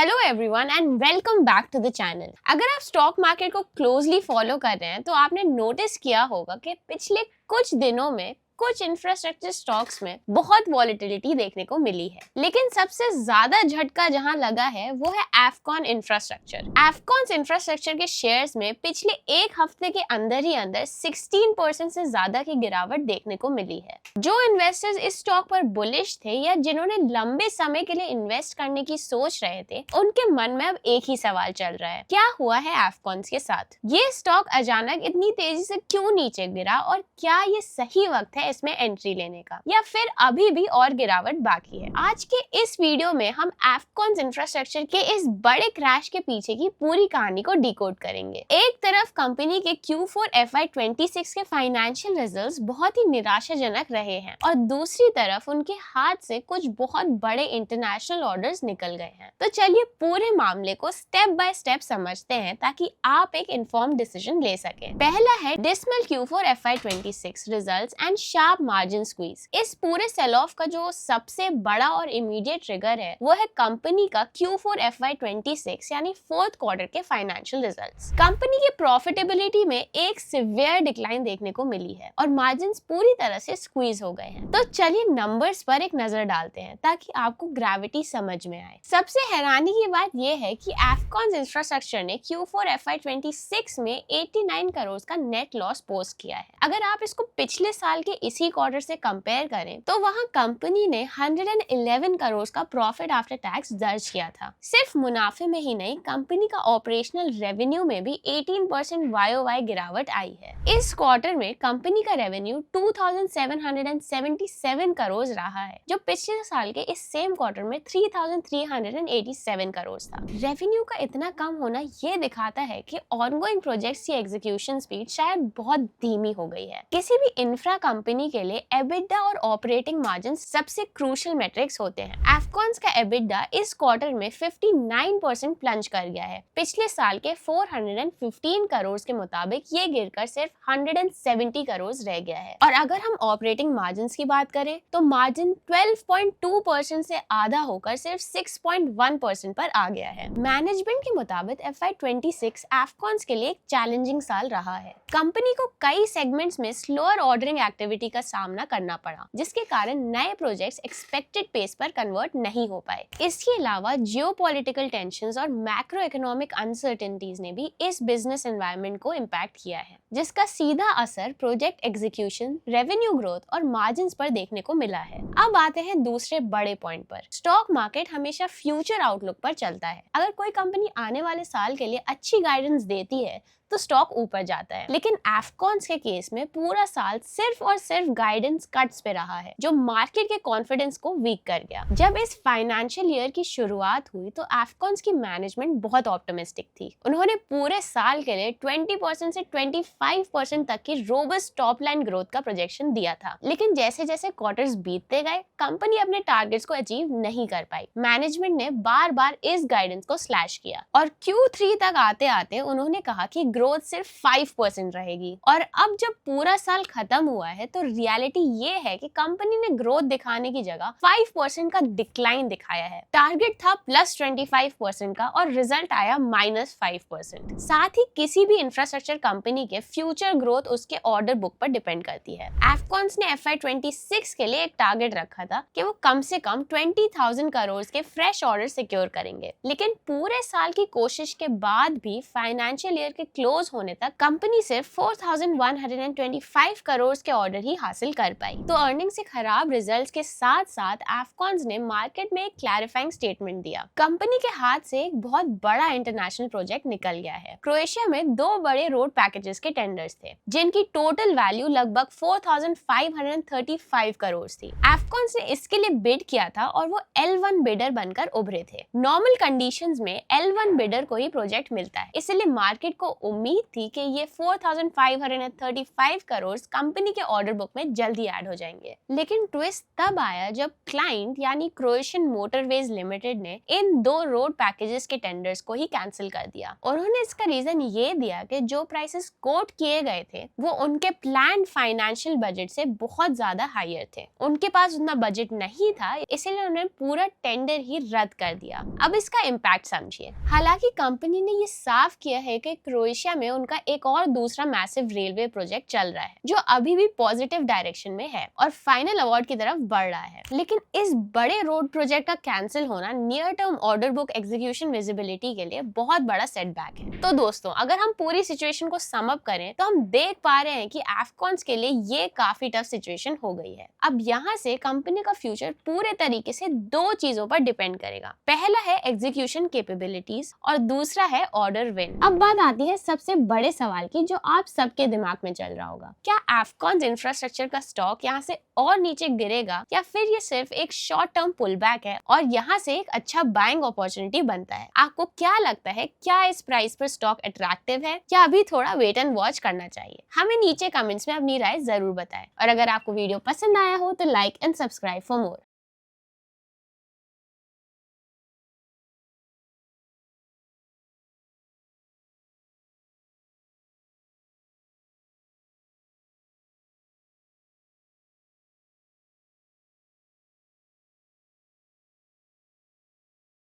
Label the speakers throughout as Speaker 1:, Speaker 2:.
Speaker 1: Hello everyone and welcome back to the channel. अगर आप stock market को closely follow कर रहे हैं तो आपने नोटिस किया होगा कि पिछले कुछ दिनों में कुछ इंफ्रास्ट्रक्चर स्टॉक्स में बहुत वॉलेटिलिटी देखने को मिली है, लेकिन सबसे ज्यादा झटका जहां लगा है वो है एफकॉन इंफ्रास्ट्रक्चर। एफकॉन इंफ्रास्ट्रक्चर के शेयर्स में पिछले एक हफ्ते के अंदर ही अंदर 16% से ज्यादा की गिरावट देखने को मिली है। जो इन्वेस्टर्स इस स्टॉक पर बुलिश थे या जिन्होंने लंबे समय के लिए इन्वेस्ट करने की सोच रहे थे, उनके मन में अब एक ही सवाल चल रहा है, क्या हुआ है एफकॉन के साथ? ये स्टॉक अचानक इतनी तेजी से क्यों नीचे गिरा और क्या ये सही वक्त है इसमें एंट्री लेने का, या फिर अभी भी और गिरावट बाकी है? आज के इस वीडियो में हम एफकॉन इंफ्रास्ट्रक्चर के इस बड़े क्रैश के पीछे की पूरी कहानी को डिकोड करेंगे। एक तरफ कंपनी के Q4 FY26 के फाइनेंशियल रिजल्ट्स बहुत ही निराशाजनक रहे हैं और दूसरी तरफ उनके हाथ से कुछ बहुत बड़े इंटरनेशनल ऑर्डर्स निकल गए हैं। तो चलिए पूरे मामले को स्टेप बाय स्टेप समझते हैं ताकि आप एक इन्फॉर्म्ड डिसीजन ले सकें। पहला है dismal Q4 FY26 results and sharp margin squeeze. इस पूरे सेल ऑफ का जो सबसे बड़ा और इमीडिएट ट्रिगर है वो है कंपनी का Q4 FY26 यानी फोर्थ क्वार्टर के फाइनेंशियल रिजल्ट्स। कंपनी की प्रॉफिटेबिलिटी में एक सिवियर डिक्लाइन देखने को मिली है और मार्जिन्स पूरी तरह से स्क्वीज हो गए हैं। तो चलिए नंबर्स पर एक नजर डालते हैं ताकि आपको ग्रेविटी समझ में आए। सबसे हैरानी की बात यह है कि एफकॉन इंफ्रास्ट्रक्चर ने Q4 FY26 में 89 करोड़ का नेट लॉस पोस्ट किया है। अगर आप इसको पिछले साल के इसी क्वार्टर से कंपेयर करें तो वहां कंपनी ने 111 करोड़ का प्रॉफिट आफ्टर टैक्स दर्ज किया था। सिर्फ मुनाफे में ही नहीं, कंपनी का ऑपरेशनल रेवेन्यू में भी 18% YOY गिरावट आई है। इस क्वार्टर में कंपनी का रेवेन्यू 2777 करोड़ रहा है, जो पिछले साल के इस सेम क्वार्टर में 3387 करोड़ था। रेवेन्यू का इतना कम होना ये दिखाता है कि ऑनगोइंग प्रोजेक्ट्स की एग्जीक्यूशन स्पीड शायद बहुत धीमी हो गई है। किसी भी इंफ्रा कंपनी के लिए एबिडा और ऑपरेटिंग मार्जिन सबसे क्रूशियल मेट्रिक्स होते हैं। एफकॉन का एबिडा इस क्वार्टर में 59% प्लंज कर गया है। पिछले साल के 415 करोड़ के मुताबिक ये गिरकर सिर्फ 170 करोड़ रह गया है। और अगर हम ऑपरेटिंग मार्जिन की बात करें तो मार्जिन 12.2% से आधा होकर सिर्फ 6.1% पर आ गया है। मैनेजमेंट के मुताबिक FY26 एफकॉन के लिए एक चैलेंजिंग साल रहा है। कंपनी को कई सेगमेंट्स में स्लोअर ऑर्डरिंग एक्टिविटी का सामना करना पड़ा, जिसके कारण नए प्रोजेक्ट्स एक्सपेक्टेड पेस पर कन्वर्ट नहीं हो पाए। इसके अलावा जियोपॉलिटिकल टेंशंस और मैक्रो इकोनॉमिक अनसर्टेनिटीज ने भी इस बिजनेस एनवायरनमेंट को इम्पैक्ट किया है, जिसका सीधा असर प्रोजेक्ट एग्जीक्यूशन, रेवेन्यू ग्रोथ और मार्जिन्स पर देखने को मिला है। अब आते हैं दूसरे बड़े पॉइंट पर। स्टॉक मार्केट हमेशा फ्यूचर आउटलुक पर चलता है। अगर कोई कंपनी आने वाले साल के लिए अच्छी गाइडेंस देती है तो स्टॉक ऊपर जाता है, लेकिन एफकॉन के केस में पूरा साल सिर्फ और सिर्फ गाइडेंस कट्स पे रहा है, जो मार्केट के कॉन्फिडेंस को वीक कर गया। जब इस फाइनेंशियल ईयर की शुरुआत हुई तो एफकॉन की मैनेजमेंट बहुत ऑप्टिमिस्टिक थी। उन्होंने पूरे साल के लिए 20% से 25% तक की रोबस्ट टॉप लाइन ग्रोथ का प्रोजेक्शन दिया था, लेकिन जैसे जैसे क्वार्टर्स बीतते गए कंपनी अपने टारगेट्स को अचीव नहीं कर पाई। मैनेजमेंट ने बार बार इस गाइडेंस को स्लैश किया और Q3 तक आते आते उन्होंने कहा कि ग्रोथ सिर्फ 5% रहेगी। और अब जब पूरा साल खत्म हुआ है तो रियलिटी ये है कि कंपनी ने ग्रोथ दिखाने की जगह 5% का डिक्लाइन दिखाया है। टारगेट था +25% का और रिजल्ट आया -5%। साथ ही किसी भी इंफ्रास्ट्रक्चर कंपनी के फ्यूचर ग्रोथ उसके ऑर्डर बुक पर डिपेंड करती है। एफकॉन ने FY26 के लिए एक टारगेट रखा था कि वो कम से कम 20,000 करोड़ के फ्रेश ऑर्डर सिक्योर करेंगे, लेकिन पूरे साल की कोशिश के बाद भी फाइनेंशियल ईयर के क्लोज होने तक कंपनी सिर्फ 4,125 करोड़ के ऑर्डर ही हासिल कर पाई। तो अर्निंग से खराब रिजल्ट्स के साथ साथ एफकॉन ने मार्केट में एक क्लैरिफाइंग स्टेटमेंट दिया। कंपनी के हाथ से एक बहुत बड़ा इंटरनेशनल प्रोजेक्ट निकल गया है। क्रोएशिया में 2 बड़े रोड पैकेजेस के टेंडर्स थे, जिनकी टोटल वैल्यू लगभग 4,535 करोड़ थी। एफकॉन ने इसके लिए बिड किया था और वो L1 बिडर बनकर उभरे थे। नॉर्मल कंडीशंस में L1 बिडर को ही प्रोजेक्ट मिलता है, इसलिए मार्केट को उम्मीद थी कि ये 4,535 करोड़ कंपनी के ऑर्डर बुक में जल्दी ऐड हो जाएंगे। लेकिन ट्विस्ट तब आया जब क्लाइंट यानी क्रोएशियन मोटरवेज लिमिटेड ने इन 2 रोड पैकेजेस के टेंडर्स को ही कैंसिल कर दिया। उन्होंने इसका रीजन ये दिया कि जो प्राइसेस कोट कोट किए गए थे वो उनके प्लान फाइनेंशियल बजट से बहुत ज्यादा हायर थे। उनके पास उतना बजट नहीं था, इसलिए उन्होंने पूरा टेंडर ही रद्द कर दिया। अब इसका इम्पैक्ट समझिए। हालांकि कंपनी ने ये साफ किया है कि क्रोएशिया में उनका एक और दूसरा मैसिव रेलवे प्रोजेक्ट चल रहा है जो अभी भी पॉजिटिव डायरेक्शन में है और फाइनल अवार्ड की तरफ बढ़ रहा है। लेकिन इस बड़े रोड प्रोजेक्ट का कैंसिल होना near term order book execution visibility के लिए बहुत बड़ा सेटबैक है। तो दोस्तों, अगर हम पूरी सिचुएशन को सम अप करें तो हम देख पा रहे हैं कि एफकॉन्स के लिए ये काफी टफ सिचुएशन हो गई है। अब यहाँ से कंपनी का फ्यूचर पूरे तरीके से दो चीजों पर डिपेंड करेगा। पहला है एग्जीक्यूशन कैपेबिलिटीज और दूसरा है ऑर्डर विन। अब बात आती है सबसे बड़े सवाल की जो आप सबके दिमाग में चल रहा होगा, क्या एफकॉन्स इंफ्रास्ट्रक्चर का स्टॉक यहाँ से और नीचे गिरेगा या फिर ये सिर्फ एक शॉर्ट टर्म पुल बैक है और यहाँ से एक अच्छा बाइंग अपॉर्चुनिटी बनता है? आपको क्या लगता है, क्या इस प्राइस पर स्टॉक अट्रैक्टिव है या अभी थोड़ा वेट एंड वॉच करना चाहिए? हमें नीचे कमेंट्स में अपनी राय जरूर बताएं और अगर आपको वीडियो पसंद आया हो तो like and subscribe for more.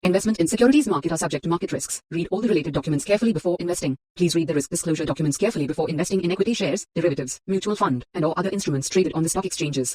Speaker 2: Investment in securities market are subject to market risks. Read all the related documents carefully before investing. Please read the risk disclosure documents carefully before investing in equity shares, derivatives, mutual fund, and or other instruments traded on the stock exchanges.